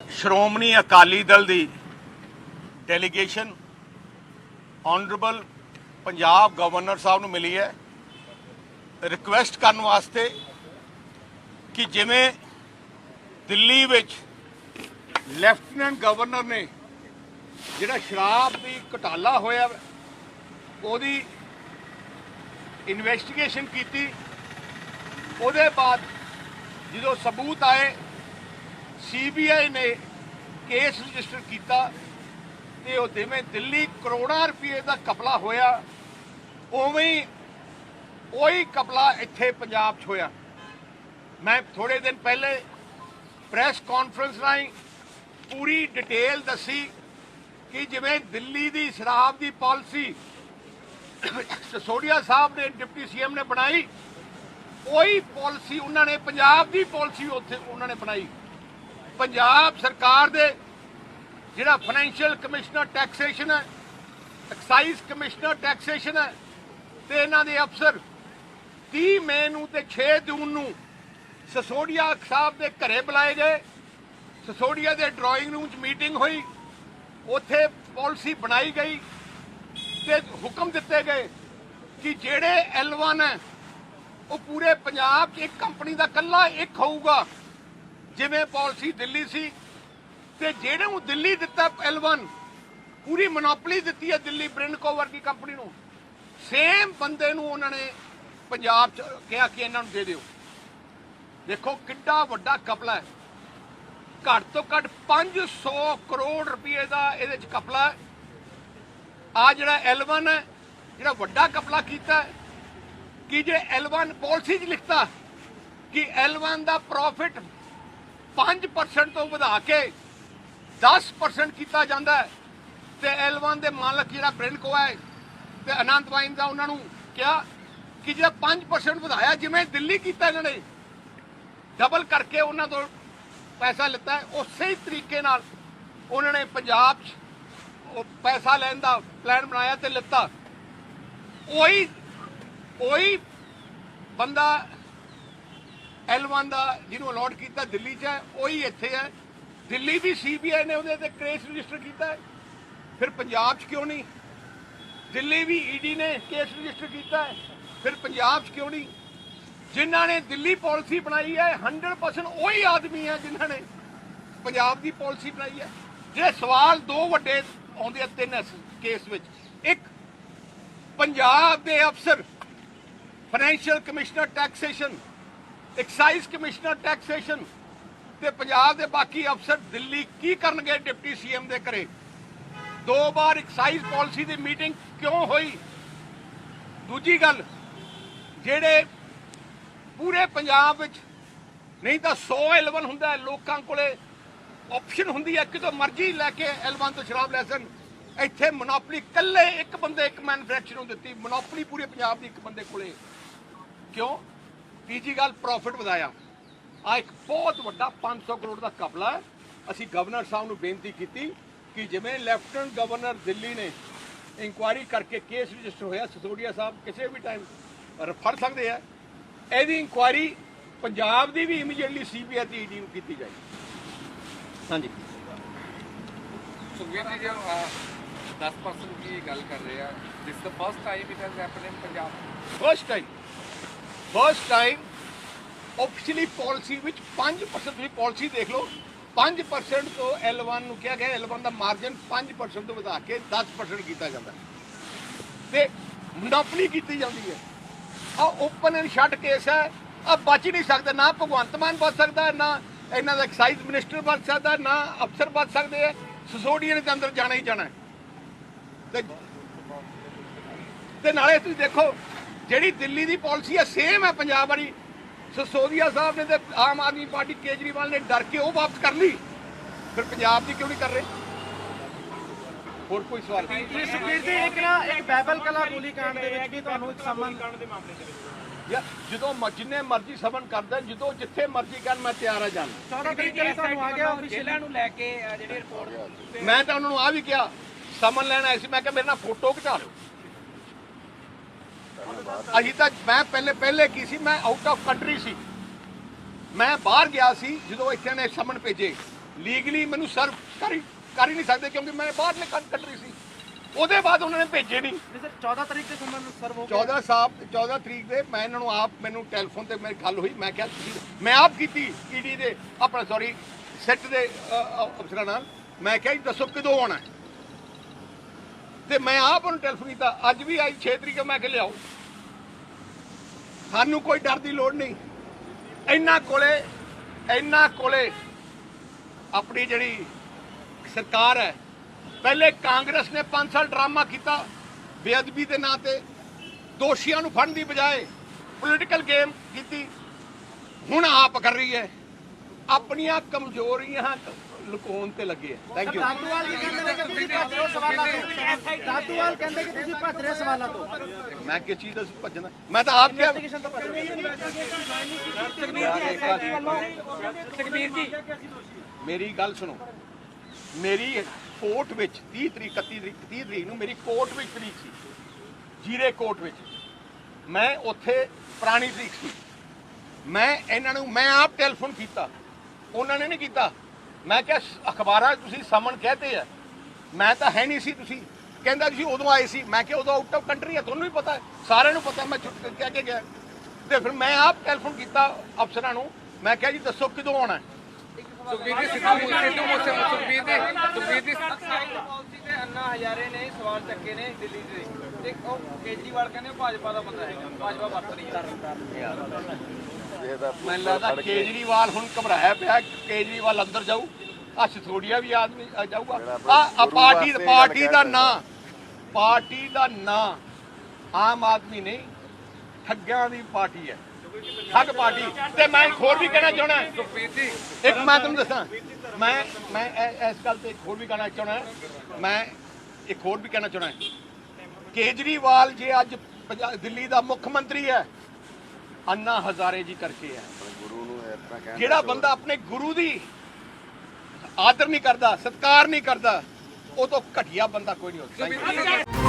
ਸ਼੍ਰੋਮਣੀ ਅਕਾਲੀ ਦਲ ਦੀ delegation honourable Punjab governor ਸਾਹਿਬ ਨੂੰ ਮਿਲੀ ਹੈ ਰਿਕੁਐਸਟ ਕਰਨ ਵਾਸਤੇ ਕਿ ਜਿਵੇਂ ਦਿੱਲੀ ਵਿੱਚ ਲੈਫਟੀਨੈਂਟ ਗਵਰਨਰ ਨੇ ਜਿਹੜਾ ਸ਼ਰਾਬ ਦੀ ਘੁਟਾਲਾ ਹੋਇਆ ਉਹਦੀ ਇਨਵੈਸਟੀਗੇਸ਼ਨ ਕੀਤੀ, ਉਹਦੇ ਬਾਅਦ ਜਦੋਂ ਸਬੂਤ ਆਏ CBI ਨੇ ਕੇਸ ਰਜਿਸਟਰ ਕੀਤਾ ਤੇ ਉਹ ਜਿਵੇਂ ਦਿੱਲੀ ਕਰੋੜਾਂ ਰੁਪਏ ਦਾ ਕਪਲਾ ਹੋਇਆ ਉਵੇਂ ਹੀ ਉਹੀ ਕਪਲਾ ਇੱਥੇ ਪੰਜਾਬ 'ਚ ਹੋਇਆ। ਮੈਂ ਥੋੜੇ ਦਿਨ ਪਹਿਲੇ ਪ੍ਰੈਸ ਕਾਨਫਰੰਸ ਰਾਹੀਂ ਪੂਰੀ ਡਿਟੇਲ ਦੱਸੀ ਕਿ ਜਿਵੇਂ ਦਿੱਲੀ ਦੀ ਸ਼ਰਾਬ ਦੀ ਪਾਲਿਸੀ ਸਿਸੋਦੀਆ ਸਾਹਿਬ ਨੇ ਡਿਪਟੀ CM ਨੇ ਬਣਾਈ, ਉਹੀ ਪਾਲਿਸੀ ਉਹਨਾਂ ਨੇ ਪੰਜਾਬ ਦੀ ਪਾਲਿਸੀ ਉੱਥੇ ਉਹਨਾਂ ਨੇ ਬਣਾਈ। ਪੰਜਾਬ ਸਰਕਾਰ ਦੇ ਜਿਹੜਾ ਫਾਈਨੈਂਸ਼ੀਅਲ ਕਮਿਸ਼ਨਰ ਟੈਕਸੇਸ਼ਨ ਹੈ, ਐਕਸਾਈਜ਼ ਕਮਿਸ਼ਨਰ ਟੈਕਸੇਸ਼ਨ ਹੈ ਤੇ ਇਹਨਾਂ ਦੇ ਅਫਸਰ 30 ਮਈ ਨੂੰ ਤੇ 6 ਜੂਨ ਨੂੰ ਸਿਸੋਦੀਆ ਸਾਹਿਬ ਦੇ ਘਰੇ ਬੁਲਾਏ ਗਏ। ਸਿਸੋਦੀਆ ਦੇ ਡਰਾਇੰਗ ਰੂਮ 'ਚ ਮੀਟਿੰਗ ਹੋਈ, ਉੱਥੇ ਪਾਲਿਸੀ ਬਣਾਈ ਗਈ ਤੇ ਹੁਕਮ ਦਿੱਤੇ ਗਏ ਕਿ ਜਿਹੜੇ L1 ਹੈ ਉਹ ਪੂਰੇ ਪੰਜਾਬ 'ਚ ਇੱਕ ਕੰਪਨੀ ਦਾ ਇਕੱਲਾ ਇੱਕ ਹੋਊਗਾ ਜਿਵੇਂ ਪਾਲਿਸੀ ਦਿੱਲੀ ਸੀ, ਤੇ ਜਿਹੜੇ ਨੂੰ ਦਿੱਲੀ ਦਿੱਤਾ L1 ਪੂਰੀ ਮੋਨੋਪੋਲੀ ਦਿੱਤੀ ਹੈ ਦਿੱਲੀ ਬ੍ਰਿੰਡਕੋ ਵਰਗੀ ਕੰਪਨੀ ਨੂੰ, ਸੇਮ ਬੰਦੇ ਨੂੰ ਉਹਨਾਂ ਨੇ ਪੰਜਾਬ 'ਚ ਕਿਹਾ ਕਿ ਇਹਨਾਂ ਨੂੰ ਦੇ ਦਿਓ। ਦੇਖੋ ਕਿੱਡਾ ਵੱਡਾ ਕਪਲਾ ਹੈ, ਘੱਟ ਤੋਂ ਘੱਟ 500 ਕਰੋੜ ਰੁਪਏ ਦਾ ਇਹਦੇ 'ਚ ਕਪਲਾ ਹੈ। ਆ ਜਿਹੜਾ L1 ਹੈ ਜਿਹੜਾ ਵੱਡਾ ਕਪਲਾ ਕੀਤਾ ਕਿ ਜੇ L1 ਪਾਲਿਸੀ 'ਚ ਲਿਖਤਾ ਕਿ L1 ਦਾ ਪ੍ਰੋਫਿਟ 5% ਤੋਂ ਵਧਾ ਕੇ 10% ਕੀਤਾ ਜਾਂਦਾ ਹੈ ਤੇ L1 ਦੇ ਮਾਲਕ ਜਿਹੜਾ ਬ੍ਰਿੰਡਕੋ ਹੈ ਤੇ ਅਨੰਤ ਵਾਈਨ ਦਾ ਉਹਨਾਂ ਨੂੰ ਕਿਹਾ ਕਿ ਜਿਹੜਾ 5% ਵਧਾਇਆ ਜਿਵੇਂ ਦਿੱਲੀ ਕੀਤਾ ਇਹਨਾਂ ਨੇ ਡਬਲ ਕਰਕੇ ਉਹਨਾਂ ਤੋਂ ਪੈਸਾ ਲਿੱਤਾ, ਉਸੇ ਤਰੀਕੇ ਨਾਲ ਉਹਨਾਂ ਨੇ ਪੰਜਾਬ 'ਚ ਉਹ ਪੈਸਾ ਲੈਣ ਦਾ ਪਲਾਨ ਬਣਾਇਆ ਤੇ ਲਿੱਤਾ। ਉਹੀ ਬੰਦਾ L1 ਦਾ ਜਿਹਨੂੰ ਅਲਾਟ ਕੀਤਾ ਦਿੱਲੀ 'ਚ ਹੈ, ਉਹੀ ਇੱਥੇ ਹੈ। ਦਿੱਲੀ ਵੀ CBI ਨੇ ਉਹਦੇ ਤੇ ਕੇਸ ਰਜਿਸਟਰ ਕੀਤਾ ਹੈ, ਫਿਰ ਪੰਜਾਬ 'ਚ ਕਿਉਂ ਨਹੀਂ? ਦਿੱਲੀ ਵੀ ED ਨੇ ਕੇਸ ਰਜਿਸਟਰ ਕੀਤਾ ਹੈ, ਫਿਰ ਪੰਜਾਬ 'ਚ ਕਿਉਂ ਨਹੀਂ? ਜਿਨ੍ਹਾਂ ਨੇ ਦਿੱਲੀ ਪਾਲਿਸੀ ਬਣਾਈ ਹੈ 100% ਉਹੀ ਆਦਮੀ ਹੈ ਜਿਨ੍ਹਾਂ ਨੇ ਪੰਜਾਬ ਦੀ ਪਾਲਿਸੀ ਬਣਾਈ ਹੈ। ਜਿਹੜੇ ਸਵਾਲ ਦੋ ਵੱਡੇ ਆਉਂਦੇ ਆ ਤਿੰਨ ਕੇਸ ਵਿੱਚ, ਇੱਕ ਪੰਜਾਬ ਦੇ ਅਫਸਰ financial commissioner taxation, excise commissioner taxation ਤੇ ਪੰਜਾਬ ਦੇ ਬਾਕੀ ਅਫਸਰ ਦਿੱਲੀ ਕੀ ਕਰਨਗੇ ਡਿਪਟੀ CM ਦੇ ਘਰੇ? 2 ਵਾਰ ਐਕਸਾਈਜ਼ ਪਾਲਿਸੀ ਦੀ ਮੀਟਿੰਗ ਕਿਉਂ ਹੋਈ? ਦੂਜੀ ਗੱਲ, ਜਿਹੜੇ ਪੂਰੇ ਪੰਜਾਬ ਵਿੱਚ ਨਹੀਂ ਤਾਂ 100 L1 ਹੁੰਦਾ, ਲੋਕਾਂ ਕੋਲੇ ਆਪਸ਼ਨ ਹੁੰਦੀ ਹੈ ਕਿਤੋਂ ਮਰਜ਼ੀ ਲੈ ਕੇ L1 ਤੋਂ ਸ਼ਰਾਬ ਲੈ ਸਕਣ। ਇੱਥੇ ਮੋਨੋਪੋਲੀ ਇਕੱਲੇ ਇੱਕ ਬੰਦੇ ਇੱਕ ਮੈਨੂਫੈਕਚਰ ਨੂੰ ਦਿੱਤੀ, ਮੋਨੋਪੋਲੀ ਪੂਰੇ ਪੰਜਾਬ ਦੀ ਇੱਕ ਬੰਦੇ ਕੋਲੇ। ਕਿਉਂ? ਤੀਜੀ ਗੱਲ, ਪ੍ਰੋਫਿਟ ਵਧਾਇਆ। ਆ ਇੱਕ ਬਹੁਤ ਵੱਡਾ 500 ਕਰੋੜ ਦਾ ਕਪਲਾ ਹੈ। ਅਸੀਂ ਗਵਰਨਰ ਸਾਹਿਬ ਨੂੰ ਬੇਨਤੀ ਕੀਤੀ ਕਿ ਜਿਵੇਂ ਲੈਫਟੀਨੈਂਟ ਗਵਰਨਰ ਦਿੱਲੀ ਨੇ ਇਨਕੁਆਇਰੀ ਕਰਕੇ ਕੇਸ ਰਜਿਸਟਰ ਹੋਇਆ, ਸਿਸੋਦੀਆ ਸਾਹਿਬ ਕਿਸੇ ਵੀ ਟਾਈਮ ਫੜ ਸਕਦੇ ਆ, ਇਹਦੀ ਇਨਕੁਆਇਰੀ ਪੰਜਾਬ ਦੀ ਵੀ ਇਮੀਡੀਏਟਲੀ CBI ਤੇ ED ਨੂੰ ਕੀਤੀ ਜਾਏ। ਹਾਂਜੀ ਸੁਖਬੀਰ ਜੀ, ਜੋ 10% की गल कर रहे हैं, this the first time it has happened in Punjab. First time officially policy ਵਿੱਚ 5% ਤੁਸੀਂ ਪਾਲਿਸੀ ਦੇਖ ਲਓ, 5% ਤੋਂ L1 ਨੂੰ ਕਿਹਾ ਗਿਆ L1 ਦਾ ਮਾਰਜਨ 5% ਤੋਂ ਵਧਾ ਕੇ 10% ਕੀਤਾ ਜਾਂਦਾ ਤੇ ਮੋਨੋਪੋਲੀ ਕੀਤੀ ਜਾਂਦੀ ਹੈ। ਆ ਓਪਨ ਐਂਡ ਸ਼ਟ ਕੇਸ ਹੈ, ਆ ਬਚ ਹੀ ਨਹੀਂ ਸਕਦਾ। ਨਾ ਭਗਵੰਤ ਮਾਨ ਬਚ ਸਕਦਾ, ਨਾ ਇਹਨਾਂ ਦਾ ਐਕਸਾਈਜ਼ ਮਿਨਿਸਟਰ ਬਚ ਸਕਦਾ, ਨਾ ਅਫਸਰ ਬਚ ਸਕਦੇ ਹੈ। ਸਿਸੋਦੀਆ ਨੇ ਤਾਂ ਅੰਦਰ ਜਾਣਾ ਹੀ ਜਾਣਾ ਤੇ ਨਾਲੇ ਤੁਸੀਂ ਦੇਖੋ ਜਿਹੜੀ ਦਿੱਲੀ ਦੀ ਪਾਲਿਸੀ ਹੈ ਸੇਮ ਹੈ ਪੰਜਾਬ ਵਾਲੀ। ਸਿਸੋਦੀਆ ਸਾਹਿਬ ਨੇ ਤੇ ਆਮ ਆਦਮੀ ਪਾਰਟੀ ਕੇਜਰੀਵਾਲ ਨੇ ਡਰ ਕੇ ਉਹ ਵਾਪਸ ਕਰ ਲਈ, ਫਿਰ ਪੰਜਾਬ ਦੀ ਕਿਉਂ ਨਹੀਂ ਕਰ ਰਹੇ? ਹੋਰ ਕੋਈ ਸਵਾਲ? ਸੁਖਬੀਰ ਜੀ, ਇੱਕ ਬੈਬਲ ਕਲਾ ਗੋਲੀ ਕਾਂਡ ਦੇ ਵਿੱਚ ਵੀ ਤੁਹਾਨੂੰ ਇੱਕ ਸਮਨ ਕਾਂਡ ਦੇ ਮਾਮਲੇ ਦੇ ਵਿੱਚ ਯਾ ਜਦੋਂ ਜਿੰਨੇ ਮਰਜ਼ੀ ਸਬਨ ਕਰਦਾ, ਜਦੋਂ ਜਿੱਥੇ ਮਰਜ਼ੀ ਕਰਨ ਮੈਂ ਤਿਆਰ ਆ ਜਾਣ। 14 ਤਰੀਕ ਨੂੰ ਤੁਹਾਨੂੰ ਆ ਗਿਆ ਜੇਲ੍ਹਾਂ ਨੂੰ ਲੈ ਕੇ ਜਿਹੜੀ ਰਿਪੋਰਟ, ਮੈਂ ਤਾਂ ਉਹਨਾਂ ਨੂੰ ਆ ਵੀ ਕਿਹਾ, ਸਮਨ ਲੈਣ ਆਏ ਸੀ, ਮੈਂ ਕਿਹਾ ਮੇਰੇ ਨਾਲ ਫੋਟੋ ਖਿਚਾ ਲਓ। ਅਜੇ ਤੱਕ ਮੈਂ ਪਹਿਲੇ ਕੀ ਸੀ, ਮੈਂ ਆਊਟ ਆਫ ਕੰਟਰੀ ਸੀ, ਮੈਂ ਬਾਹਰ ਗਿਆ ਸੀ ਜਦੋਂ ਇੱਥੇ ਨੇ ਸਮਨ ਭੇਜੇ। ਲੀਗਲੀ ਮੈਨੂੰ ਸਰਵ ਕਰ ਹੀ ਨਹੀਂ ਸਕਦੇ ਕਿਉਂਕਿ ਮੈਂ ਬਾਹਰਲੇ ਕੰਟਰੀ ਸੀ। ਉਹਦੇ ਬਾਅਦ ਉਹਨਾਂ ਨੇ ਭੇਜੇ ਨਹੀਂ। ਸਰ 14 ਤਰੀਕ ਤੇ ਸਮਨ ਸਰਵ ਹੋ ਗਿਆ। 14 ਤਰੀਕ ਦੇ ਮੈਂ ਇਹਨਾਂ ਨੂੰ ਆਪ ਮੈਨੂੰ ਟੈਲੀਫੋਨ ਤੇ ਮੇਰੀ ਗੱਲ ਹੋਈ। ਮੈਂ ਕਿਹਾ ਤੁਸੀਂ ਮੈਂ ਆਪ ਕੀਤੀ ਈਡੀ ਦੇ ਆਪਣਾ ਸੌਰੀ ਸੈੱਟ ਦੇ ਅਫਸਰਾਂ ਨਾਲ। ਮੈਂ ਕਿਹਾ ਜੀ ਦੱਸੋ ਕਦੋਂ ਆਉਣਾ ਤੇ ਮੈਂ ਆਪ ਉਹਨੂੰ ਟੈਲੀਫੋਨ ਕੀਤਾ। ਅੱਜ ਵੀ ਆਈ 6 ਤਰੀਕ ਮੈਂ ਕਿ ਲਿਆਓ, ਸਾਨੂੰ ਕੋਈ ਡਰ ਦੀ ਲੋੜ ਨਹੀਂ। ਇਹਨਾਂ ਕੋਲੇ ਆਪਣੀ ਜਿਹੜੀ ਸਰਕਾਰ ਹੈ, ਪਹਿਲੇ ਕਾਂਗਰਸ ਨੇ 5 ਸਾਲ ਡਰਾਮਾ ਕੀਤਾ ਬੇਅਦਬੀ ਦੇ ਨਾਂ ਤੇ, ਦੋਸ਼ੀਆਂ ਨੂੰ ਫੜਨ ਦੀ ਬਜਾਏ ਪੋਲੀਟੀਕਲ ਗੇਮ ਕੀਤੀ। ਹੁਣ ਆਪ ਕਰ ਰਹੀ ਹੈ, ਆਪਣੀਆਂ ਕਮਜ਼ੋਰੀਆਂ ਲੁਕਾਉਣ ਤੇ ਲੱਗੇ ਹੈ। Thank you. ਦਾਦੂਵਾਲ ਜੀ ਕਹਿੰਦੇ ਨੇ ਕਿ ਤੁਸੀਂ ਭੱਜ ਰਹੇ ਹੋ ਸਵਾਲਾਂ ਤੋਂ। ਦਾਦੂਵਾਲ ਕਹਿੰਦੇ ਕਿ ਤੁਸੀਂ ਭੱਜ ਰਹੇ ਹੋ ਸਵਾਲਾਂ ਤੋਂ। ਮੈਂ ਕਿਸ ਚੀਜ਼ ਦਾ ਭੱਜਣਾ? ਮੈਂ ਤਾਂ ਆਪ ਕਿਹਾ ਇਨਵੈਸਟੀਗੇਸ਼ਨ ਤੋਂ ਭੱਜ ਰਹੇ ਹੋ। ਮੇਰੀ ਗੱਲ ਸੁਣੋ। ਮੇਰੀ ਕੋਰਟ ਵਿੱਚ 30 ਤਰੀਕ ਨੂੰ ਮੇਰੀ ਕੋਰਟ ਵਿੱਚ ਤਰੀਕ ਸੀ, ਜੀਰੇ ਕੋਰਟ ਵਿੱਚ। ਮੈਂ ਉੱਥੇ ਪੁਰਾਣੀ ਤਰੀਕ ਸੀ। ਮੈਂ ਇਹਨਾਂ ਨੂੰ ਮੈਂ ਆਪ ਟੈਲੀਫੋਨ ਕੀਤਾ, ਉਹਨਾਂ ਨੇ ਨਹੀਂ ਕੀਤਾ। ਮੈਂ ਕਿਹਾ ਅਖਬਾਰਾਂ ਤੁਸੀਂ ਸਮਨ ਕਹਤੇ ਆ, ਮੈਂ ਤਾਂ ਹੈ ਨਹੀਂ ਸੀ। ਤੁਸੀਂ ਕਹਿੰਦਾ ਤੁਸੀਂ ਉਦੋਂ ਆਏ ਸੀ। ਮੈਂ ਕਿਹਾ ਉਦੋਂ ਆਊਟ ਆਫ ਕੰਟਰੀ ਹੈ, ਤੁਹਾਨੂੰ ਵੀ ਪਤਾ ਹੈ, ਸਾਰਿਆਂ ਨੂੰ ਪਤਾ। ਮੈਂ ਛੁੱਟ ਕਹਿ ਕੇ ਗਿਆ ਤੇ ਫਿਰ ਮੈਂ ਆਪ ਟੈਲੀਫੋਨ ਕੀਤਾ ਅਫਸਰਾਂ ਨੂੰ। ਮੈਂ ਕਿਹਾ ਜੀ ਦੱਸੋ ਕਦੋਂ ਆਉਣਾ। ਸੁਖਬੀਰ ਜੀ ਸੁਖਬੀਰ ਦੀ ਪਾਲਿਸੀ ਤੇ ਅੰਨਾ ਹਜ਼ਾਰੇ ਨੇ ਸਵਾਲ ਚੱਕੇ ਨੇ ਦਿੱਲੀ ਦੇ ਤੇ ਉਹ ਕੇਜਰੀਵਾਲ ਕਹਿੰਦੇ ਭਾਜਪਾ ਦਾ ਬੰਦਾ ਹੈਗਾ, ਭਾਜਪਾ ਵਰਤ ਰਹੀ ਹੈ। ਮੈਨੂੰ ਲੱਗਦਾ ਕੇਜਰੀਵਾਲ ਹੁਣ ਘਬਰਾਇਆ ਪਿਆ। ਕੇਜਰੀਵਾਲ ਅੰਦਰ ਜਾਊ, ਆ ਸਿਸੋੜੀਆ ਵੀ ਆਦਮੀ ਜਾਊਗਾ। ਆ ਪਾਰਟੀ ਦਾ ਨਾਂ ਆਮ ਆਦਮੀ ਨਹੀਂ, ਠੱਗਿਆਂ ਦੀ ਪਾਰਟੀ ਹੈ, ਠੱਗ ਪਾਰਟੀ। ਤੇ ਮੈਂ ਇੱਕ ਹੋਰ ਵੀ ਕਹਿਣਾ ਚਾਹਣਾ, ਸੁਖਬੀਰ ਜੀ ਇੱਕ ਮੈਂ ਤੁਹਾਨੂੰ ਦੱਸਾਂ, ਮੈਂ ਇਸ ਗੱਲ ਤੇ ਇੱਕ ਹੋਰ ਵੀ ਕਹਿਣਾ ਚਾਹਣਾ। ਮੈਂ ਇੱਕ ਹੋਰ ਵੀ ਕਹਿਣਾ ਚਾਹਣਾ, ਕੇਜਰੀਵਾਲ ਜੇ ਅੱਜ ਦਿੱਲੀ ਦਾ ਮੁੱਖ ਮੰਤਰੀ ਹੈ, ਅੰਨਾ ਹਜ਼ਾਰੇ ਜੀ ਕਰਕੇ ਹੈ। ਜਿਹੜਾ ਬੰਦਾ ਆਪਣੇ ਗੁਰੂ ਦੀ ਆਦਰ ਨਹੀਂ ਕਰਦਾ, ਸਤਿਕਾਰ ਨਹੀਂ ਕਰਦਾ, ਉਹ ਤੋਂ ਘਟੀਆ ਬੰਦਾ ਕੋਈ ਨਹੀਂ ਹੋ ਸਕਦਾ।